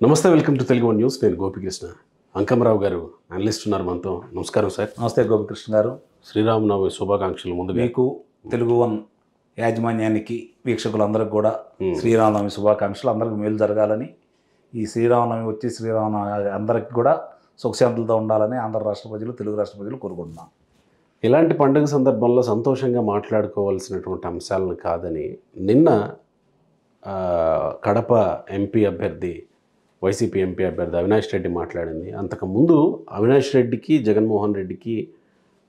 నమస్తే, welcome to Telugu one news. నేను గోపికృష్ణ. అంకమరావు గారు అనలిస్ట్ ఉన్నారు మనతో. నమస్కారం సార్. నమస్తే గోపికృష్ణ గారు. శ్రీరామనవమి శుభాకాంక్షలు. ముందు మీకు తెలుగు వన్ యాజమాన్యానికి వీక్షకులందరికీ కూడా శ్రీరామనవమి శుభాకాంక్షలు. అందరికీ మేలు జరగాలని, ఈ శ్రీరామనవమి వచ్చి శ్రీరామనవమి అందరికీ కూడా సుఖశాంతులతో ఉండాలని ఆంధ్ర రాష్ట్ర ప్రజలు, తెలుగు రాష్ట్ర ప్రజలు కోరుకుంటున్నాం. ఇలాంటి పండుగ సందర్భంలో సంతోషంగా మాట్లాడుకోవాల్సినటువంటి అంశాలను కాదని నిన్న కడప ఎంపీ అభ్యర్థి, వైసీపీ ఎంపీ అభ్యర్థి అవినాష్ రెడ్డి మాట్లాడింది. అంతకుముందు అవినాష్ రెడ్డికి, జగన్మోహన్ రెడ్డికి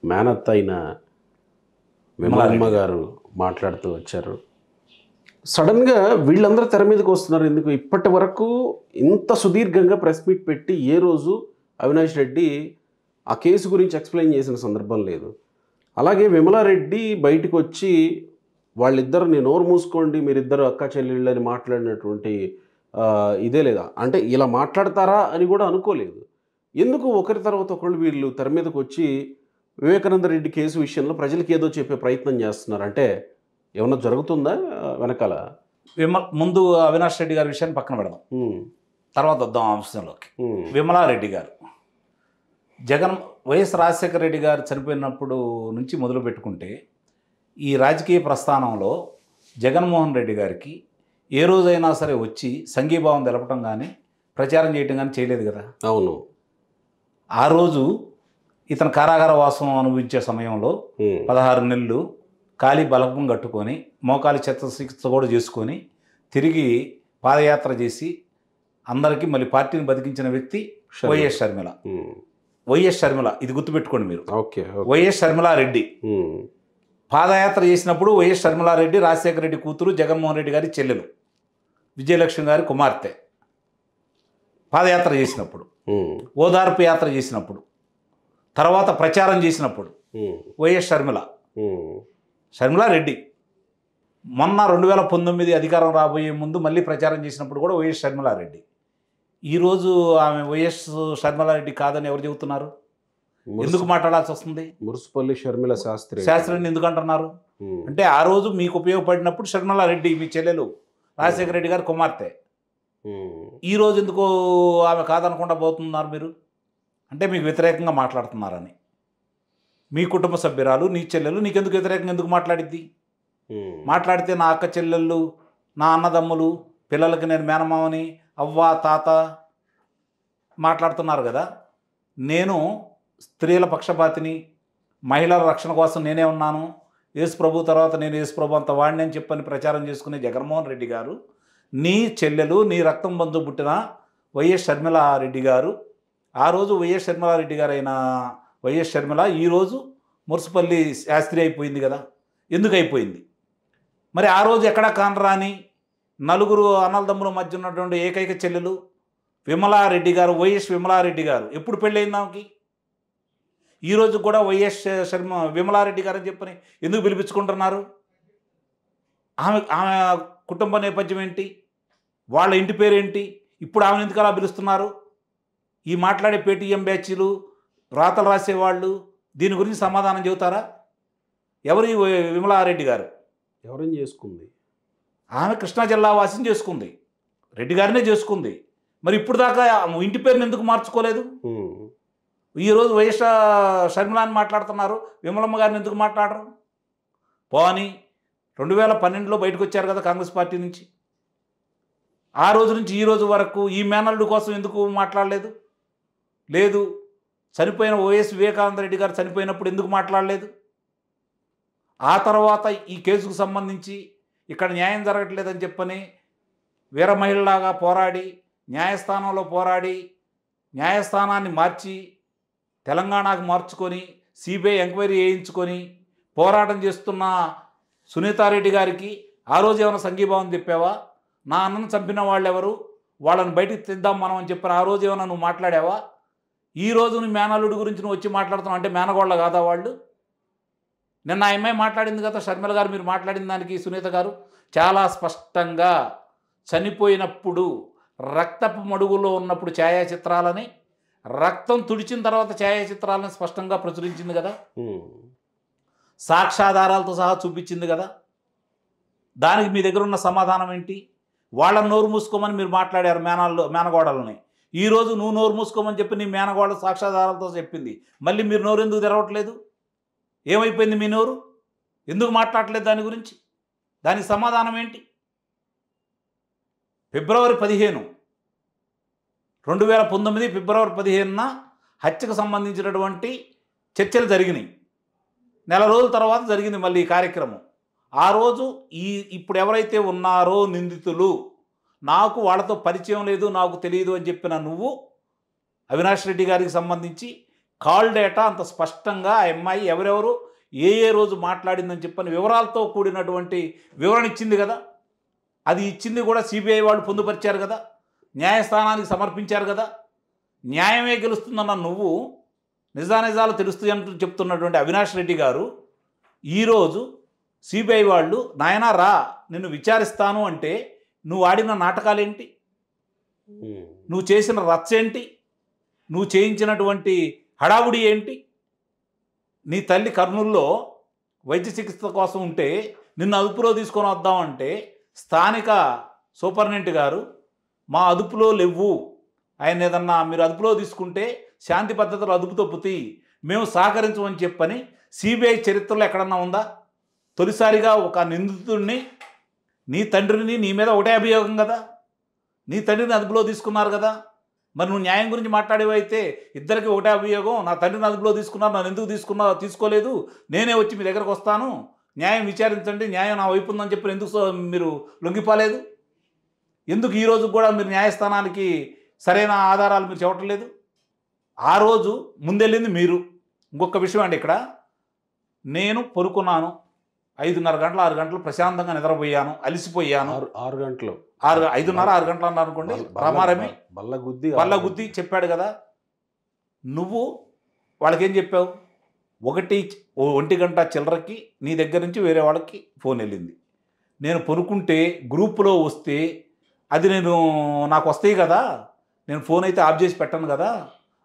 మేనత్త అయిన విమలమ్మ గారు మాట్లాడుతూ వచ్చారు. సడన్గా వీళ్ళందరూ తెర మీదకి వస్తున్నారు. ఎందుకు ఇప్పటి వరకు ఇంత సుదీర్ఘంగా ప్రెస్ మీట్ పెట్టి ఏ రోజు అవినాష్ రెడ్డి ఆ కేసు గురించి ఎక్స్ప్లెయిన్ చేసిన సందర్భం లేదు. అలాగే విమలారెడ్డి బయటకు వచ్చి వాళ్ళిద్దరిని నోరు మూసుకోండి, మీరిద్దరు అక్క చెల్లెళ్ళు అని మాట్లాడినటువంటి ఇదే లేదా, అంటే ఇలా మాట్లాడతారా అని కూడా అనుకోలేదు. ఎందుకు ఒకరి తర్వాత ఒకళ్ళు వీళ్ళు తెర మీదకి వచ్చి వివేకానంద రెడ్డి కేసు విషయంలో ప్రజలకి ఏదో చెప్పే ప్రయత్నం చేస్తున్నారు? అంటే ఏమన్నా జరుగుతుందా వెనకాల? ముందు అవినాష్ రెడ్డి గారి విషయాన్ని పక్కన పెడదాం, తర్వాత వద్దాం అంశంలోకి. విమలారెడ్డి గారు వైఎస్ రాజశేఖర రెడ్డి గారు చనిపోయినప్పుడు నుంచి మొదలు పెట్టుకుంటే ఈ రాజకీయ ప్రస్థానంలో జగన్మోహన్ రెడ్డి గారికి ఏ రోజైనా సరే వచ్చి సంఘీభావం తెలపడం కానీ ప్రచారం చేయటం కానీ చేయలేదు కదా. అవును. ఆ రోజు ఇతను కారాగార వాసం అనుభవించే సమయంలో 16 నెలలు ఖాళీ బలకం కట్టుకొని మోకాలి చికిత్స కూడా చేసుకొని తిరిగి పాదయాత్ర చేసి అందరికీ మళ్ళీ పార్టీని బతికించిన వ్యక్తి వైఎస్ షర్మిల. వైఎస్ షర్మిల, ఇది గుర్తుపెట్టుకోండి మీరు. వైఎస్ షర్మిలారెడ్డి పాదయాత్ర చేసినప్పుడు వైఎస్ షర్మిలారెడ్డి రాజశేఖర రెడ్డి కూతురు, జగన్మోహన్ రెడ్డి గారి చెల్లెలు, విజయలక్ష్మి గారి కుమార్తె. పాదయాత్ర చేసినప్పుడు, ఓదార్పు యాత్ర చేసినప్పుడు, తర్వాత ప్రచారం చేసినప్పుడు వైఎస్ షర్మిలారెడ్డి. మొన్న 2019 అధికారం రాబోయే ముందు మళ్ళీ ప్రచారం చేసినప్పుడు కూడా వైఎస్ షర్మిలారెడ్డి. ఈరోజు ఆమె వైఎస్ షర్మిలారెడ్డి కాదని ఎవరు చెబుతున్నారు? ఎందుకు మాట్లాడాల్సి వస్తుంది? మురుసుపల్లి షర్మిల శాస్త్రిని ఎందుకు అంటున్నారు అంటే, ఆ రోజు మీకు ఉపయోగపడినప్పుడు షర్మిలారెడ్డి మీ చెల్లెలు, రాజశేఖర రెడ్డి గారి కుమార్తె. ఈరోజు ఎందుకు ఆమె కాదనకుండా పోతున్నారు మీరు? అంటే మీకు వ్యతిరేకంగా మాట్లాడుతున్నారని. మీ కుటుంబ సభ్యురాలు, నీ చెల్లెలు, నీకెందుకు వ్యతిరేకంగా ఎందుకు మాట్లాడిద్ది? మాట్లాడితే నా అక్క చెల్లెళ్ళు, నా అన్నదమ్ములు, పిల్లలకి నేను మేనమామని, అవ్వ తాత మాట్లాడుతున్నారు కదా. నేను స్త్రీల పక్షపాతిని, మహిళల రక్షణ కోసం నేనే ఉన్నాను, యేసు ప్రభు తర్వాత నేను యేసు ప్రభు అంత వాడిని అని చెప్పని ప్రచారం చేసుకునే జగన్మోహన్ రెడ్డి గారు, నీ చెల్లెలు, నీ రక్తం బంధువు పుట్టిన వైఎస్ షర్మిలారెడ్డి గారు, ఆ రోజు వైఎస్ షర్మిలారెడ్డి గారు అయిన వైఎస్ షర్మిల ఈరోజు మురుసుపల్లి శాస్త్రి అయిపోయింది కదా. ఎందుకు అయిపోయింది మరి? ఆ రోజు ఎక్కడా కానరాని నలుగురు అన్నదమ్ముల మధ్య ఉన్నటువంటి ఏకైక చెల్లెలు విమలారెడ్డి గారు, వైఎస్ విమలారెడ్డి గారు. ఎప్పుడు పెళ్ళయింది ఆమెకి? ఈరోజు కూడా వైఎస్ విమలారెడ్డి గారు అని చెప్పని ఎందుకు పిలిపించుకుంటున్నారు? ఆమె కుటుంబ నేపథ్యం ఏంటి? వాళ్ళ ఇంటి పేరేంటి? ఇప్పుడు ఆమెను ఎందుకు అలా పిలుస్తున్నారు? ఈ మాట్లాడే పేటీఎం బ్యాచ్లు, రాతలు రాసేవాళ్ళు దీని గురించి సమాధానం చెబుతారా? ఎవరు విమలారెడ్డి గారు? ఎవరైనా చేసుకుంది? ఆమె కృష్ణా జిల్లా వాసిని చేసుకుంది, రెడ్డి గారినే చేసుకుంది. మరి ఇప్పుడు దాకా ఇంటి పేరుని ఎందుకు మార్చుకోలేదు? ఈరోజు వైఎస్ షర్మిలాని మాట్లాడుతున్నారు, విమలమ్మ గారిని ఎందుకు మాట్లాడరు? పోని 2012లో బయటకు వచ్చారు కదా కాంగ్రెస్ పార్టీ నుంచి. ఆ రోజు నుంచి ఈ రోజు వరకు ఈ మేనల్లుడు కోసం ఎందుకు మాట్లాడలేదు? లేదు. చనిపోయిన వైఎస్ వివేకానంద రెడ్డి గారు చనిపోయినప్పుడు ఎందుకు మాట్లాడలేదు? ఆ తర్వాత ఈ కేసుకు సంబంధించి ఇక్కడ న్యాయం జరగట్లేదని చెప్పని వీర మహిళలాగా పోరాడి, న్యాయస్థానంలో పోరాడి, న్యాయస్థానాన్ని మార్చి తెలంగాణకు మార్చుకొని సిబిఐ ఎంక్వైరీ చేయించుకొని పోరాటం చేస్తున్న సునీతారెడ్డి గారికి ఆ రోజు ఏమైనా సంఘీభావం చెప్పావా? నా అన్నను చంపిన వాళ్ళు ఎవరు, వాళ్ళని బయటికి తెద్దాం మనం అని చెప్పిన ఆ రోజు ఏమైనా నువ్వు మాట్లాడావా? ఈ రోజు నీ మేనల్లుడి గురించి నువ్వు వచ్చి మాట్లాడుతున్నావు అంటే మేనగోళ్ళ కాదా వాళ్ళు? నిన్న ఆ అమ్మాయి మాట్లాడింది కదా, షర్మిల గారు, మీరు మాట్లాడిన దానికి సునీత గారు చాలా స్పష్టంగా చనిపోయినప్పుడు రక్తపు మడుగులో ఉన్నప్పుడు ఛాయాచిత్రాలని, రక్తం తుడిచిన తర్వాత ఛాయాచిత్రాలను స్పష్టంగా ప్రచురించింది కదా, సాక్ష్యాధారాలతో సహా చూపించింది కదా. దానికి మీ దగ్గర ఉన్న సమాధానం ఏంటి? వాళ్ళని నోరు మూసుకోమని మీరు మాట్లాడారు మేనగోడలని. ఈరోజు నువ్వు నోరు మూసుకోమని చెప్పి నీ మేనగోడ సాక్ష్యాధారాలతో చెప్పింది. మళ్ళీ మీరు నోరు ఎందుకు తెరవట్లేదు? ఏమైపోయింది మీ నోరు? ఎందుకు మాట్లాడట్లేదు దాని గురించి? దానికి సమాధానం ఏంటి? ఫిబ్రవరి 15, 2019 ఫిబ్రవరి 15న హత్యకు సంబంధించినటువంటి చర్చలు జరిగినాయి. నెల రోజుల తర్వాత జరిగింది మళ్ళీ ఈ కార్యక్రమం. ఆ రోజు ఇప్పుడు ఎవరైతే ఉన్నారో నిందితులు, నాకు వాళ్ళతో పరిచయం లేదు, నాకు తెలియదు అని చెప్పిన నువ్వు అవినాష్ రెడ్డి గారికి సంబంధించి కాల్ డేటా అంత స్పష్టంగా ఆ అమ్మాయి ఎవరెవరు ఏ రోజు మాట్లాడిందని చెప్పని వివరాలతో కూడినటువంటి వివరణ ఇచ్చింది కదా. అది ఇచ్చింది కూడా సిబిఐ వాళ్ళు పొందుపరిచారు కదా, న్యాయస్థానానికి సమర్పించారు కదా. న్యాయమే గెలుస్తుందన్న నువ్వు నిజానిజాలు తెలుస్తాయంటూ చెప్తున్నటువంటి అవినాష్ రెడ్డి గారు ఈరోజు సిబిఐ వాళ్ళు నాయనా రా నిన్ను విచారిస్తాను అంటే నువ్వు ఆడిన నాటకాలేంటి? నువ్వు చేసిన రచ్చ ఏంటి? నువ్వు చేయించినటువంటి హడావుడి ఏంటి? నీ తల్లి కర్నూలులో వైద్య చికిత్స కోసం ఉంటే నిన్ను అదుపులో తీసుకొని వద్దామంటే స్థానిక సూపరింటెండెంట్ గారు మా అదుపులో లేవు, ఆయన ఏదన్నా మీరు అదుపులో తీసుకుంటే శాంతి పద్ధతులు అదుపు తప్పుతాయి, మేము సహకరించమని చెప్పని సిబిఐ చరిత్రలో ఎక్కడన్నా ఉందా? తొలిసారిగా ఒక నిందితుడిని, నీ తండ్రిని, నీ మీద ఒకటే అభియోగం కదా, నీ తండ్రిని అదుపులో తీసుకున్నారు కదా. మరి నువ్వు న్యాయం గురించి మాట్లాడేవైతే ఇద్దరికి ఒకటే అభియోగం, నా తండ్రిని అదుపులో తీసుకున్నారు, నన్ను ఎందుకు తీసుకోలేదు, నేనే వచ్చి మీ దగ్గరకు వస్తాను, న్యాయం విచారించండి, న్యాయం నా వైపు ఉందని చెప్పి ఎందుకు మీరు లొంగిపోలేదు? ఎందుకు ఈరోజు కూడా మీరు న్యాయస్థానానికి సరైన ఆధారాలు మీరు చెప్పట్లేదు? ఆ రోజు ముందెళ్ళింది మీరు. ఇంకొక విషయం అండి, ఇక్కడ నేను పడుకున్నాను 5:30 గంటలు 6 గంటలు ప్రశాంతంగా నిద్రపోయాను, అలిసిపోయాను. 6 గంటలు 5:30 6 గంటలు అన్నారు అనుకోండి. రమారమి బల్ల గుద్ది చెప్పాడు కదా. నువ్వు వాళ్ళకేం చెప్పావు? 1 గంట చిల్లరకి నీ దగ్గర నుంచి వేరే వాళ్ళకి ఫోన్ వెళ్ళింది. నేను పనుకుంటే గ్రూపులో వస్తే అది నాకు వస్తాయి కదా, నేను ఫోన్ అయితే ఆఫ్ చేసి పెట్టను కదా,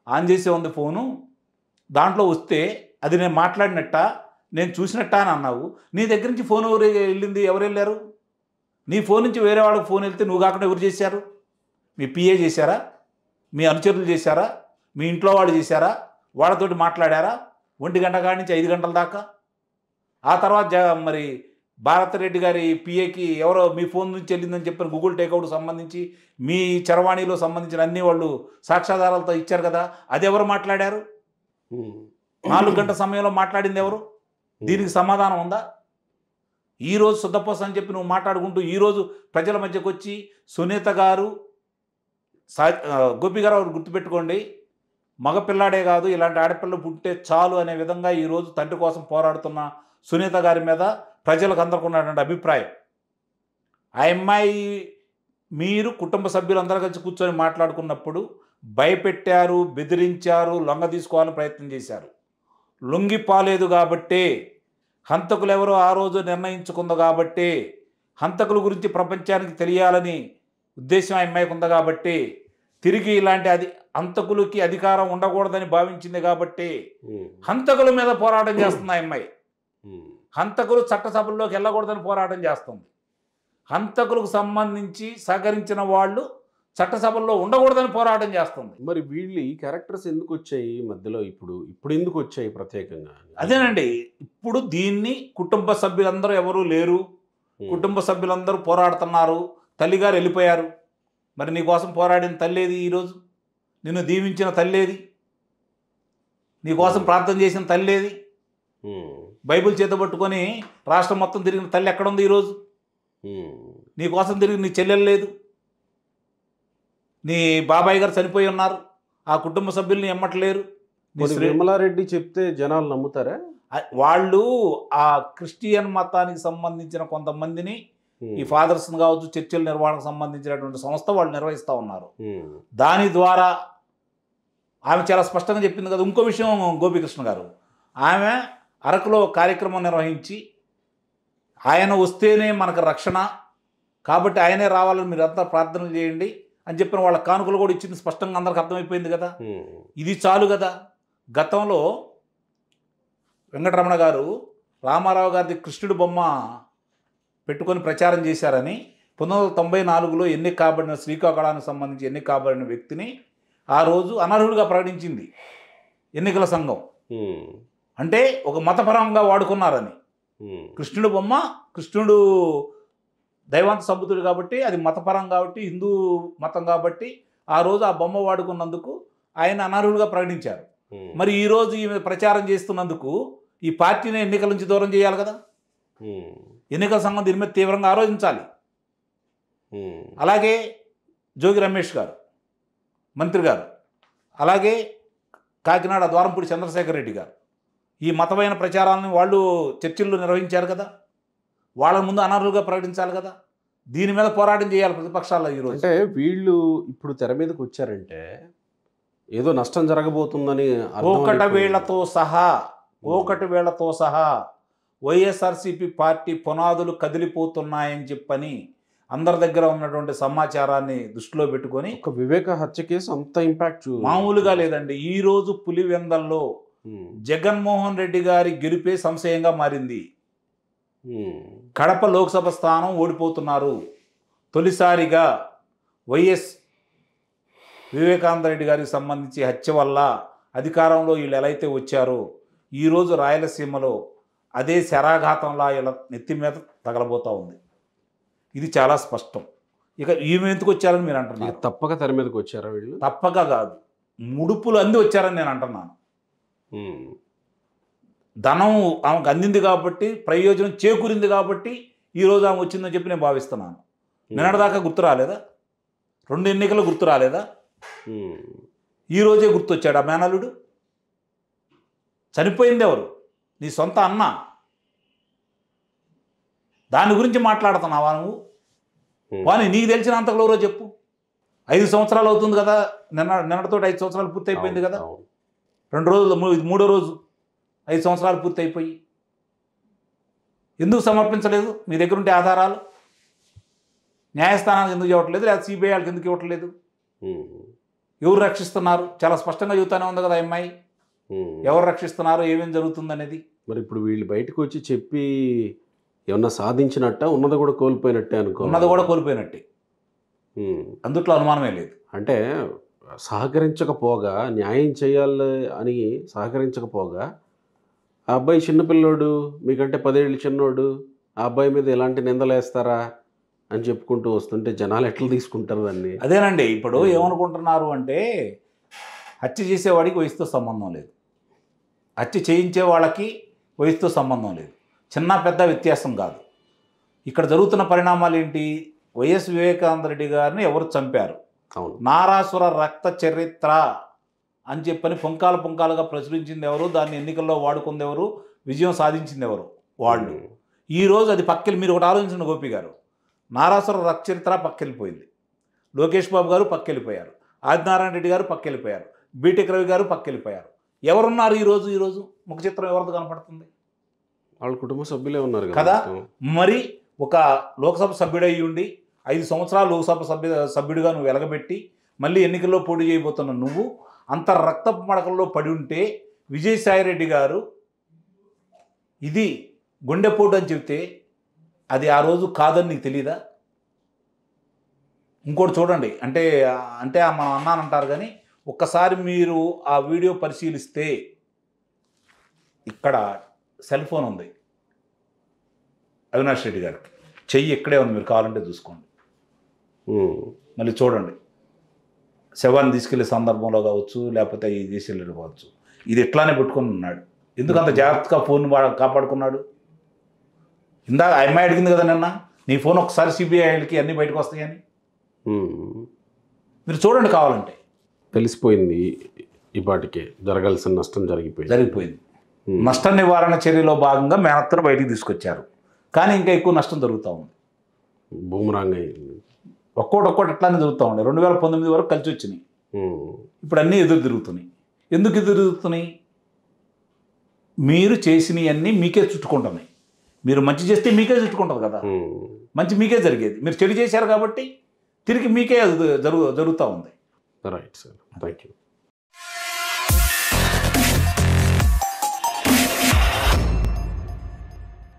ఆన్ చేసే ఉంది ఫోను, దాంట్లో వస్తే అది నేను మాట్లాడినట్ట, నేను చూసినట్ట అని అన్నావు. నీ దగ్గర నుంచి ఫోన్ వెళ్ళింది, ఎవరు వెళ్ళారు? నీ ఫోన్ నుంచి వేరే వాళ్ళకి ఫోన్ వెళ్తే నువ్వు కాకుండా ఎవరు చేశారు? మీ పిఏ చేశారా? మీ అనుచరులు చేశారా? మీ ఇంట్లో వాళ్ళు చేశారా? వాళ్ళతోటి మాట్లాడారా 1 గంట కాడి నుంచి 5 గంటల దాకా? ఆ తర్వాత మరి భారత్ రెడ్డి గారి పిఏకి ఎవరో మీ ఫోన్ నుంచి వెళ్ళిందని చెప్పిన గూగుల్ టేక్అవుట్కి సంబంధించి మీ చరవాణిలో సంబంధించిన అన్ని వాళ్ళు సాక్ష్యాధారాలతో ఇచ్చారు కదా, అది ఎవరు మాట్లాడారు? 4 గంటల సమయంలో మాట్లాడింది ఎవరు? దీనికి సమాధానం ఉందా? ఈరోజు శుద్ధపోస అని చెప్పి నువ్వు మాట్లాడుకుంటూ ఈరోజు ప్రజల మధ్యకు వచ్చి సునీత గారు, గోపి గారు గుర్తుపెట్టుకోండి, మగపిల్లాడే కాదు ఇలాంటి ఆడపిల్లలు పుట్టే చాలు అనే విధంగా ఈరోజు తండ్రి కోసం పోరాడుతున్న సునీత గారి మీద ప్రజలకు అందరికీ ఉన్నటువంటి అభిప్రాయం. ఆ అమ్మాయి మీరు కుటుంబ సభ్యులందరూ కలిసి కూర్చొని మాట్లాడుకున్నప్పుడు భయపెట్టారు, బెదిరించారు, లొంగ తీసుకోవాలని ప్రయత్నం చేశారు. లొంగిపోలేదు కాబట్టే, హంతకులు ఎవరో ఆ రోజు నిర్ణయించుకుంది కాబట్టే, హంతకుల గురించి ప్రపంచానికి తెలియాలని ఉద్దేశం ఆ అమ్మాయికి ఉంది కాబట్టి, తిరిగి ఇలాంటి హంతకులకి అధికారం ఉండకూడదని భావించింది కాబట్టి హంతకుల మీద పోరాటం చేస్తుంది ఆ అమ్మాయి. హంతకులు చట్టసభల్లోకి వెళ్ళకూడదని పోరాటం చేస్తుంది. హంతకులకు సంబంధించి సహకరించిన వాళ్ళు చట్టసభల్లో ఉండకూడదని పోరాటం చేస్తుంది. మరి వీళ్ళు ఈ క్యారెక్టర్స్ ఎందుకు వచ్చాయి మధ్యలో? ఇప్పుడు ఎందుకు వచ్చాయి ప్రత్యేకంగా? అదేనండి, ఇప్పుడు దీన్ని కుటుంబ సభ్యులందరూ ఎవరూ లేరు, కుటుంబ సభ్యులందరూ పోరాడుతున్నారు, తల్లిగారు వెళ్ళిపోయారు. మరి నీకోసం పోరాడిన తల్లేది? ఈరోజు నిన్ను దీవించిన తల్లేది? నీకోసం ప్రార్థన చేసిన తల్లేది? బైబిల్ చేతబట్టుకొని రాష్ట్రం మొత్తం తిరిగిన తల్లి ఎక్కడుంది ఈరోజు? నీకోసం తిరిగి నీ చెల్లెలు లేదు, నీ బాబాయ్ గారు చనిపోయి ఉన్నారు, ఆ కుటుంబ సభ్యుల్ని ఎమ్మట్లేరు. విమలారెడ్డి చెప్తే జనాలు నమ్ముతారా? వాళ్ళు ఆ క్రిస్టియన్ మతానికి సంబంధించిన కొంతమందిని, ఈ ఫాదర్స్ కావచ్చు, చర్చిల నిర్వహణకు సంబంధించినటువంటి సంస్థ వాళ్ళు నిర్వహిస్తూ ఉన్నారు. దాని ద్వారా ఆమె చాలా స్పష్టంగా చెప్పింది కదా. ఇంకో విషయం, గోపికృష్ణ గారు ఆమె అరకులో కార్యక్రమం నిర్వహించి ఆయన వస్తేనే మనకు రక్షణ కాబట్టి ఆయనే రావాలని మీరు అంతా ప్రార్థనలు చేయండి అని చెప్పిన వాళ్ళ కానుకలు కూడా ఇచ్చింది స్పష్టంగా అందరికి అర్థమైపోయింది కదా. ఇది చాలు కదా. గతంలో వెంకటరమణ గారు రామారావు గారిది కృష్ణుడి బొమ్మ పెట్టుకొని ప్రచారం చేశారని 1994లో ఎన్నిక కాబడిన శ్రీకాకుళానికి సంబంధించి ఎన్నిక కాబడిన వ్యక్తిని ఆ రోజు అనర్హుడిగా ప్రకటించింది ఎన్నికల సంఘం. అంటే ఒక మతపరంగా వాడుకున్నారని. కృష్ణుడు బొమ్మ, కృష్ణుడు దైవాంత సంబుద్ధుడు కాబట్టి అది మతపరం కాబట్టి, హిందూ మతం కాబట్టి ఆ రోజు ఆ బొమ్మ వాడుకున్నందుకు ఆయన అనర్హుడిగా ప్రకటించారు. మరి ఈరోజు ఈమె ప్రచారం చేస్తున్నందుకు ఈ పార్టీని ఎన్నికల నుంచి దూరం చేయాలి కదా. ఎన్నికల సంఘం దీని మీద తీవ్రంగా ఆలోచించాలి. అలాగే జోగి రమేష్ గారు మంత్రి గారు, అలాగే కాకినాడ ద్వారంపూడి చంద్రశేఖర్ రెడ్డి గారు ఈ మతమైన ప్రచారాలను వాళ్ళు చర్చల్లో నిర్వహించారు కదా. వాళ్ళ ముందు అనర్హులుగా ప్రకటించాలి కదా. దీని మీద పోరాటం చేయాలి ప్రతిపక్షాల్లో ఈరోజు. అంటే వీళ్ళు ఇప్పుడు తెర మీదకి వచ్చారంటే ఏదో నష్టం జరగబోతుందని ఒకటి వేళ్లతో సహా వైఎస్ఆర్సీపీ పార్టీ పునాదులు కదిలిపోతున్నాయని చెప్పని అందరి దగ్గర ఉన్నటువంటి సమాచారాన్ని దృష్టిలో పెట్టుకొని ఒక వివేక హత్య కేసు అంత ఇంపాక్ట్ మామూలుగా లేదండి. ఈరోజు పులివెందల్లో జగన్మోహన్ రెడ్డి గారి గెలిపే సంశయంగా మారింది. కడప లోక్సభ స్థానం ఓడిపోతున్నారు. తొలిసారిగా వైఎస్ వివేకానంద రెడ్డి గారికి సంబంధించి హత్య వల్ల అధికారంలో వీళ్ళు ఎలా అయితే వచ్చారో ఈరోజు రాయలసీమలో అదే శరాఘాతంలా ఇలా నెత్తి మీద తగలబోతూ ఉంది. ఇది చాలా స్పష్టం. ఇక ఈమె ఎందుకు వచ్చారని మీరు అంటున్నారు. తప్పక తెర మీదకి వచ్చారా వీళ్ళు? తప్పక కాదు, ముడుపులు అంది వచ్చారని నేను అంటున్నాను. ధనం ఆమెకు అందింది కాబట్టి, ప్రయోజనం చేకూరింది కాబట్టి ఈరోజు ఆమె వచ్చిందని చెప్పి నేను భావిస్తున్నాను. నిన్నటిదాకా గుర్తు రాలేదా? 2 ఎన్నికలు గుర్తు రాలేదా? ఈరోజే గుర్తొచ్చాడు ఆ మేనల్లుడు. చనిపోయింది ఎవరు? నీ సొంత అన్న. దాని గురించి మాట్లాడుతున్నావా నువ్వు? కానీ నీకు తెలిసినంతలో ఎవరో చెప్పు. 5 సంవత్సరాలు అవుతుంది కదా, నిన్నటితో 5 సంవత్సరాలు పూర్తి అయిపోయింది కదా. 2 రోజులు, 3వ రోజు 5 సంవత్సరాలు పూర్తి అయిపోయి ఎందుకు సమర్పించలేదు? మీ దగ్గర ఉంటే ఆధారాలు న్యాయస్థానానికి ఎందుకు ఇవ్వట్లేదు? లేదా సిబిఐ వాళ్ళకి ఎందుకు ఇవ్వట్లేదు? ఎవరు రక్షిస్తున్నారు? చాలా స్పష్టంగా చెబుతానే ఉంది కదా అమ్మాయి. ఎవరు రక్షిస్తున్నారు, ఏమేమి జరుగుతుంది అనేది. మరి ఇప్పుడు వీళ్ళు బయటకు వచ్చి చెప్పి ఏమన్నా సాధించినట్ట, ఉన్నది కూడా కోల్పోయినట్టే అనుకో. ఉన్నది కూడా కోల్పోయినట్టే, అందుట్లో అనుమానమే లేదు. అంటే సహకరించకపోగా, న్యాయం చేయాలి అని సహకరించకపోగా, ఆ అబ్బాయి చిన్నపిల్లోడు, మీకంటే 10 ఏళ్ళు చిన్నోడు, ఆ అబ్బాయి మీద ఎలాంటి నిందలేస్తారా అని చెప్పుకుంటూ వస్తుంటే జనాలు ఎట్లా తీసుకుంటారు దాన్ని? అదేనండి, ఇప్పుడు ఏమనుకుంటున్నారు అంటే హత్య చేసేవాడికి వయసుతో సంబంధం లేదు, హత్య చేయించే వాళ్ళకి వయసుతో సంబంధం లేదు, చిన్న పెద్ద వ్యత్యాసం కాదు. ఇక్కడ జరుగుతున్న పరిణామాలు ఏంటి? వైఎస్ వివేకానంద రెడ్డి గారిని ఎవరు చంపారు? అవును, నారాసుర రక్త చరిత్ర అని చెప్పని పుంకాలుగా ప్రచురించింది ఎవరు? దాన్ని ఎన్నికల్లో వాడుకుంది ఎవరు? విజయం సాధించింది ఎవరు? వాళ్ళు. ఈరోజు అది పక్కెళ్ళి, మీరు ఒకటి ఆలోచించండి గోపి గారు, నారాసుర రక్త చరిత్ర పక్కెళ్ళిపోయింది, లోకేష్ బాబు గారు పక్కెళ్ళిపోయారు, ఆదినారాయణ రెడ్డి గారు పక్కెళ్ళిపోయారు, బీటెక్ రవి గారు పక్కెళ్ళిపోయారు. ఎవరున్నారు ఈరోజు ముఖ చిత్రం ఎవరిది కనపడుతుంది? వాళ్ళ కుటుంబ సభ్యులే ఉన్నారు కదా. మరి ఒక లోక్సభ సభ్యుడై ఉండి 5 సంవత్సరాలు లోక్సభ సభ్యుడిగా నువ్వు వెలగబెట్టి మళ్ళీ ఎన్నికల్లో పోటీ చేయబోతున్న నువ్వు అంత రక్తపు మడకల్లో పడి ఉంటే విజయసాయిరెడ్డి గారు ఇది గుండెపోటు అని చెప్తే అది ఆ రోజు కాదని నీకు తెలీదా? ఇంకోటి చూడండి, అంటే మనం అన్నానంటారు కానీ ఒక్కసారి మీరు ఆ వీడియో పరిశీలిస్తే ఇక్కడ సెల్ ఫోన్ ఉంది అవినాష్ రెడ్డి గారికి, చెయ్యి ఇక్కడే ఉంది, మీరు కావాలంటే చూసుకోండి. మళ్ళీ చూడండి, శవాన్ని తీసుకెళ్లే సందర్భంలో కావచ్చు, లేకపోతే ఈ తీసుకెళ్ళి కావచ్చు, ఇది ఎట్లానే పెట్టుకుని ఉన్నాడు. ఎందుకంత జాగ్రత్తగా ఫోన్ కాపాడుకున్నాడు? ఇందాక అమ్మాయి అడిగింది కదా నిన్న, నీ ఫోన్ ఒకసారి సిబిఐకి అన్నీ బయటకు వస్తాయని. మీరు చూడండి కావాలంటే. తెలిసిపోయింది, ఈ పాటికే జరగాల్సిన నష్టం జరిగిపోయింది. నష్ట నివారణ చర్యలో భాగంగా మేనత్తను బయటికి తీసుకొచ్చారు, కానీ ఇంకా ఎక్కువ నష్టం జరుగుతూ ఉంది. బూమరాంగ్ అయింది. ఒక్కోటి ఎట్లానే జరుగుతూ ఉండే. 2019 వరకు కలిసి వచ్చినాయి, ఇప్పుడు అన్నీ ఎదురు తిరుగుతున్నాయి. ఎందుకు ఎదురు తిరుగుతున్నాయి? మీరు చేసినవన్నీ మీకే చుట్టుకుంటున్నాయి. మీరు మంచి చేస్తే మీకే చుట్టుకుంటుంది కదా, మంచి మీకే జరిగేది. మీరు చెడు చేశారు కాబట్టి తిరిగి మీకే జరుగుతూ ఉంది. Right sir, thank you.